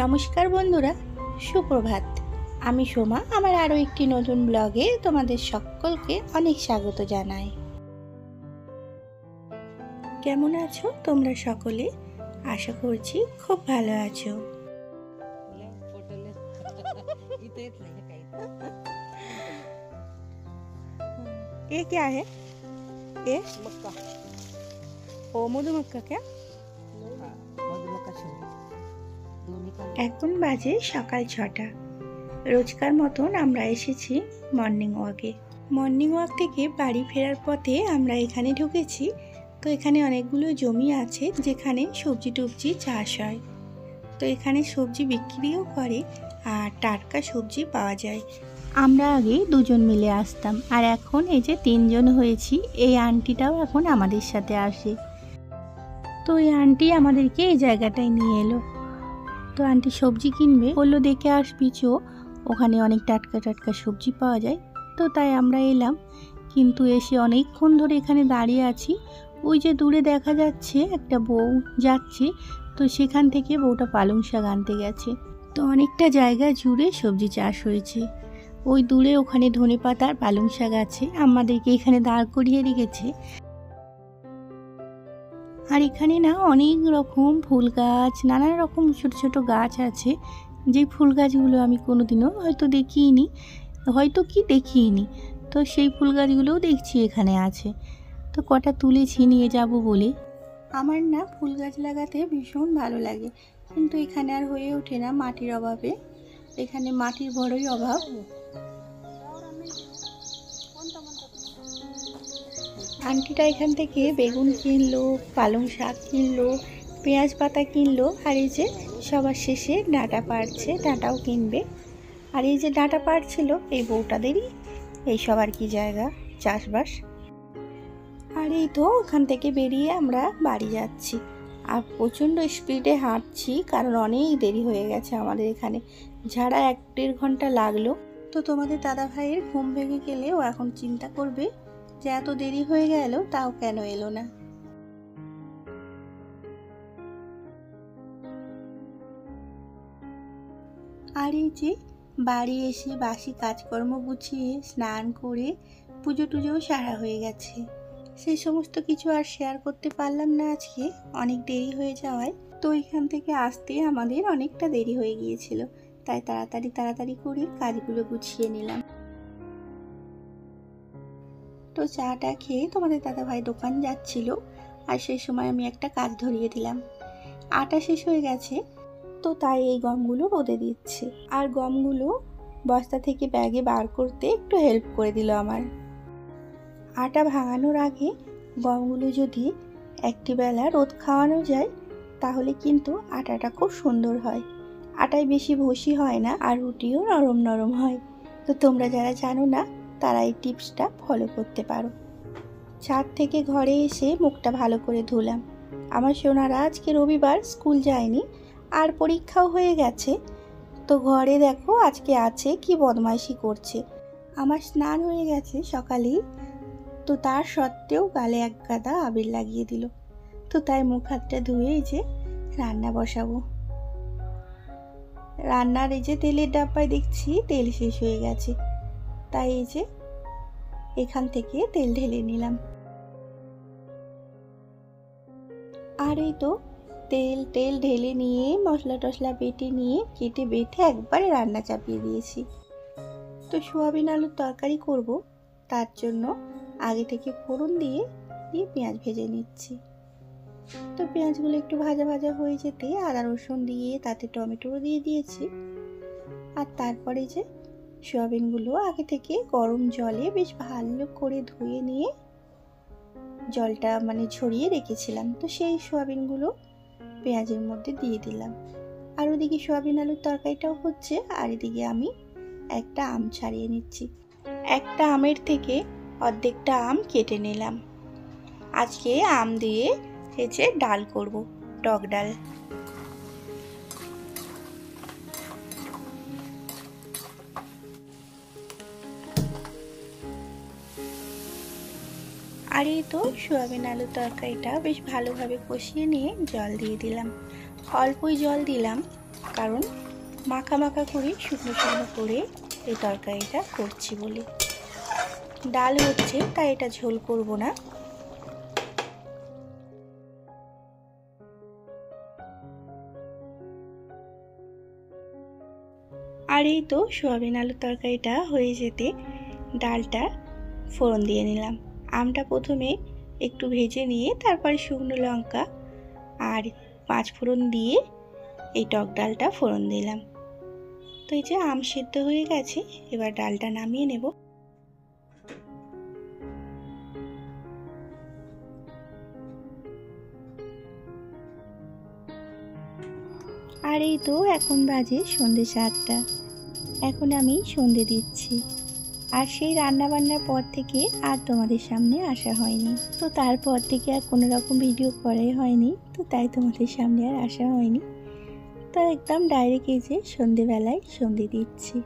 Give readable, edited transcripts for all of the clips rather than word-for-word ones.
নমস্কার বন্ধুরা, সুপ্রভাত। আমি সোমা। আমার আরও একটি নতুন ব্লগে তোমাদের সকলকে অনেক স্বাগত জানাই। কেমন আছো তোমরা সকলে? আশা করছি খুব ভালো আছো। ये क्या है? ये मक्का। ओ मधुमक्का क्या? এখন বাজে সকাল 6টা। রোজকার মতন আমরা এসেছি মর্নিং ওয়াকে। মর্নিং ওয়াক থেকে বাড়ি ফেরার পথে আমরা এখানে ঢুকেছি। তো এখানে অনেকগুলো জমি আছে যেখানে সবজি টবজি চাষ হয়। তো এখানে সবজি বিক্রিও করে আর টাটকা সবজি পাওয়া যায়। আমরা আগে দুজন মিলে আসতাম, আর এখন এই যে 3জন হয়েছি। এই আন্টিটাও এখন আমাদের সাথে আসে। তো এই আন্টি আমাদেরকে এই জায়গাটায় নিয়ে এলো। তো আন্টি সবজি কিনবে, বললো দেখে আসবি চো, ওখানে অনেক টাটকা টাটকা সবজি পাওয়া যায়। তো তাই আমরা এলাম, কিন্তু এসে অনেকক্ষণ ধরে এখানে দাঁড়িয়ে আছি। ওই যে দূরে দেখা যাচ্ছে একটা বউ যাচ্ছে, তো সেখান থেকে বউটা পালং শাক আনতে গেছে। তো অনেকটা জায়গা জুড়ে সবজি চাষ হয়েছে। ওই দূরে ওখানে ধনেপাতা আর পালং শাক আছে। আমাদেরকে এখানে দাঁড় করিয়ে রেখেছে। আর এখানে না অনেক রকম ফুল গাছ, নানা রকম ছোট ছোট গাছ আছে, যে ফুল গাছগুলো আমি কোনোদিনও হয়তো দেখিনি, তো সেই ফুল গাছগুলোও দেখছি এখানে আছে। তো কটা তুলেছি নিয়ে যাব বলে। আমার না ফুল গাছ লাগাতে ভীষণ ভালো লাগে, কিন্তু এখানে আর হয়ে ওঠে না মাটির অভাবে। এখানে মাটির বড়ই অভাব। আন্টিটা এখান থেকে বেগুন কিনলো, পালং শাক কিনলো, পেঁয়াজ পাতা কিনলো, আর এই যে সবার শেষে ডাঁটা পাড়ছে, ডাঁটাও কিনবে। আর এই যে ডাঁটা পাড়ছিল এই বউটাদেরই এই সব আর কি জায়গা চাষবাস। আর এই তো ওখান থেকে বেরিয়ে আমরা বাড়ি যাচ্ছি, আর প্রচণ্ড স্পিডে হাঁটছি, কারণ অনেক দেরি হয়ে গেছে আমাদের এখানে। ঝাড়া 1-1.5 ঘন্টা লাগলো। তো তোমাদের দাদা ভাইয়ের ঘুম ভেঙে গেলে ও এখন চিন্তা করবে যে এত দেরি হয়ে গেল তাও কেন এলো না। আর এই যে বাড়ি এসে বাসি কাজকর্ম গুছিয়ে স্নান করে পুজো টুজোও সারা হয়ে গেছে। সেই সমস্ত কিছু আর শেয়ার করতে পারলাম না আজকে, অনেক দেরি হয়ে যাওয়ায়। তো এখান থেকে আসতে আমাদের অনেকটা দেরি হয়ে গিয়েছিল, তাই তাড়াতাড়ি করে কাজগুলো গুছিয়ে নিলাম। তো চাটা খেয়ে তোমাদের দাদা ভাই দোকান যাচ্ছিল, আর সেই সময় আমি একটা কাজ ধরিয়ে দিলাম। আটা শেষ হয়ে গেছে, তো তাই এই গমগুলো রোদে দিচ্ছে। আর গমগুলো বস্তা থেকে ব্যাগে বার করতে একটু হেল্প করে দিল আমার। আটা ভাঙানোর আগে গমগুলো যদি একটি বেলা রোদ খাওয়ানো যায় তাহলে কিন্তু আটাটা খুব সুন্দর হয়। আটায় বেশি ভসি হয় না, আর রুটিও নরম নরম হয়। তো তোমরা যারা জানো না তারা এই টিপসটা ফলো করতে পারো। ছাদ থেকে ঘরে এসে মুখটা ভালো করে ধুলাম। আমার সোনারা আজকে রবিবার স্কুল যায়নি, আর পরীক্ষাও হয়ে গেছে। তো ঘরে দেখো আজকে আছে কি বদমাইশি করছে। আমার স্নান হয়ে গেছে সকালেই, তো তার সত্ত্বেও গালে এক গাদা আবির লাগিয়ে দিল। তো তাই মুখ হাতটা ধুয়ে এই যে রান্না বসাবো। রান্নার এই যে তেলের ডাব্বায় দেখছি তেল শেষ হয়ে গেছে, তাই এই যে এখান থেকে তেল ঢেলে নিলাম। আর এই তো তেল ঢেলে নিয়ে মশলা টশলা বেটে নিয়ে কেটে বেটে একবারে রান্না চাপিয়ে দিয়েছি। তো সোয়াবিন আলুর তরকারি করব, তার জন্য আগে থেকে ফোড়ন দিয়ে পেঁয়াজ ভেজে নিচ্ছি। তো পেঁয়াজগুলো একটু ভাজা ভাজা হয়ে যেতে আদা রসুন দিয়ে তাতে টমেটো দিয়ে দিয়েছি। আর তারপরে যে সোয়াবিনগুলো আগে থেকে গরম জলে বেশ ভালো করে ধুয়ে নিয়ে জলটা মানে ঝরিয়ে রেখেছিলাম। তো সেই সোয়াবিনগুলো পেঁয়াজের মধ্যে দিয়ে দিলাম। আর ওদিকে সোয়াবিন আলুর তরকারিটাও হচ্ছে, আর এদিকে আমি একটা আম ছাড়িয়ে নিচ্ছি। একটা আমের থেকে অর্ধেকটা আম কেটে নিলাম। আজকে আম দিয়ে ডাল করব, টক ডাল। আর এই তো সোয়াবিন আলুর তরকারিটা বেশ ভালোভাবে কষিয়ে নিয়ে জল দিয়ে দিলাম। অল্পই জল দিলাম, কারণ মাখা মাখা করে শুকনো শুকনো করে এই তরকারিটা করছি বলে। ডাল হচ্ছে তাই এটা ঝোল করব না। আর এই তো সোয়াবিন আলুর তরকারিটা হয়ে যেতে ডালটা ফোড়ন দিয়ে নিলাম। আমটা প্রথমে একটু ভেজে নিয়ে তারপরে শুকনো লঙ্কা আর 5 ফোড়ন দিয়ে এই টক ডালটা ফোড়ন দিলাম। তো এই যে আম সিদ্ধ হয়ে গেছে, এবার ডালটা নামিয়ে নেব। আর এই তো এখন বাজে সন্ধ্যে 7টা। এখন আমি সন্ধে দিচ্ছি। আর সেই রান্না বান্নার পর থেকে আর তোমাদের সামনে আসা হয়নি। তো তারপর থেকে আর কোনো রকম ভিডিও করাই হয়নি, তো তাই তোমাদের সামনে আর আসা হয়নি। তো একদম ডাইরেক্ট এসে সন্ধেবেলায় সন্ধে দিচ্ছি।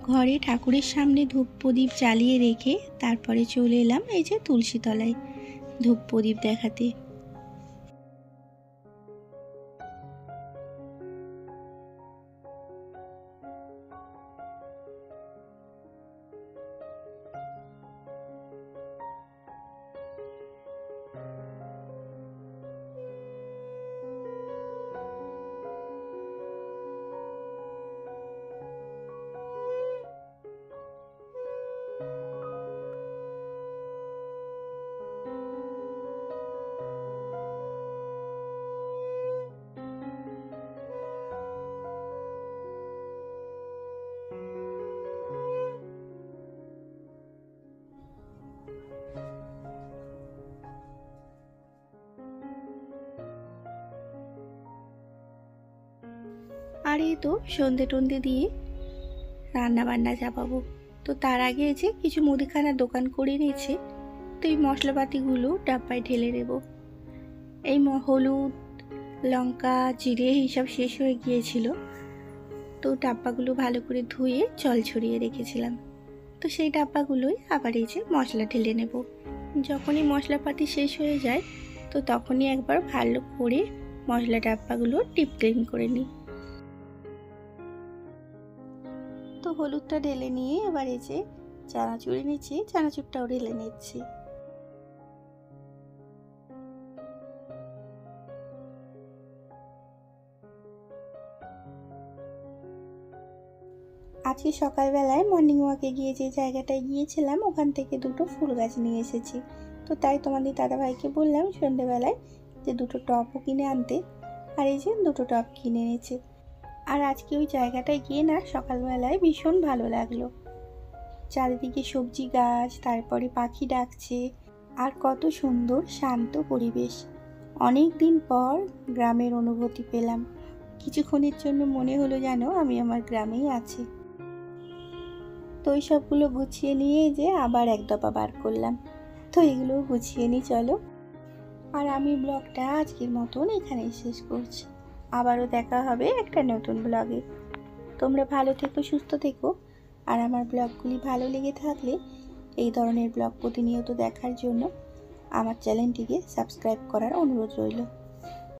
ঘরে ঠাকুরের সামনে ধূপ প্রদীপ জ্বালিয়ে রেখে তারপরে চলে এলাম এই যে তুলসী তলায় ধূপ প্রদীপ দেখাতে। আর এই তো সন্ধে টন্ধে দিয়ে রান্না বান্না চাপাবো। তো তার আগে যে কিছু মুদিখানার দোকান করে নিয়েছে, তো এই মশলাপাতিগুলো ডাব্বায় ঢেলে দেব। এই হলুদ, লঙ্কা, জিরে এইসব শেষ হয়ে গিয়েছিল, তো ডাব্বাগুলো ভালো করে ধুয়ে জল ছড়িয়ে রেখেছিলাম। তো সেই ডাব্বাগুলোই আবার এই যে মশলা ঢেলে নেব। যখনই মশলাপাতি শেষ হয়ে যায়, তো তখনই একবার ভালো করে মশলা ডাব্বাগুলো ডিপ ক্লিন করে নিই। তো হলুদটা ঢেলে নিয়ে এবার এই যে চানাচুর নিচ্ছি, চানাচুরটাও ঢেলে নিচ্ছি। আজকে সকালবেলায় মর্নিং ওয়াকে গিয়ে যে জায়গাটায় গিয়েছিলাম ওখান থেকে দুটো ফুল গাছ নিয়ে এসেছি। তো তাই তোমাদের দাদাভাইকে বললাম সন্ধ্যেবেলায় যে দুটো টবও কিনে আনতে, আর এই যে দুটো টব কিনে এনেছে। আর আজকে ওই জায়গাটায় গিয়ে না সকালবেলায় ভীষণ ভালো লাগলো। চারিদিকে সবজি গাছ, তারপরে পাখি ডাকছে, আর কত সুন্দর শান্ত পরিবেশ। অনেক দিন পর গ্রামের অনুভূতি পেলাম। কিছুক্ষণের জন্য মনে হলো যেন আমি আমার গ্রামেই আছি। তো ওই সবগুলো গুছিয়ে নিয়ে যে আবার এক দফা বার করলাম। তো এগুলো গুছিয়ে নিই চলো। আর আমি ব্লগটা আজকের মতন এখানেই শেষ করছি। আবারও দেখা হবে একটা নতুন ব্লগে। তোমরা ভালো থেকো, সুস্থ থেকো। আর আমার ব্লগগুলি ভালো লেগে থাকলে এই ধরনের ব্লগ প্রতিনিয়ত দেখার জন্য আমার চ্যানেলটিকে সাবস্ক্রাইব করার অনুরোধ রইল।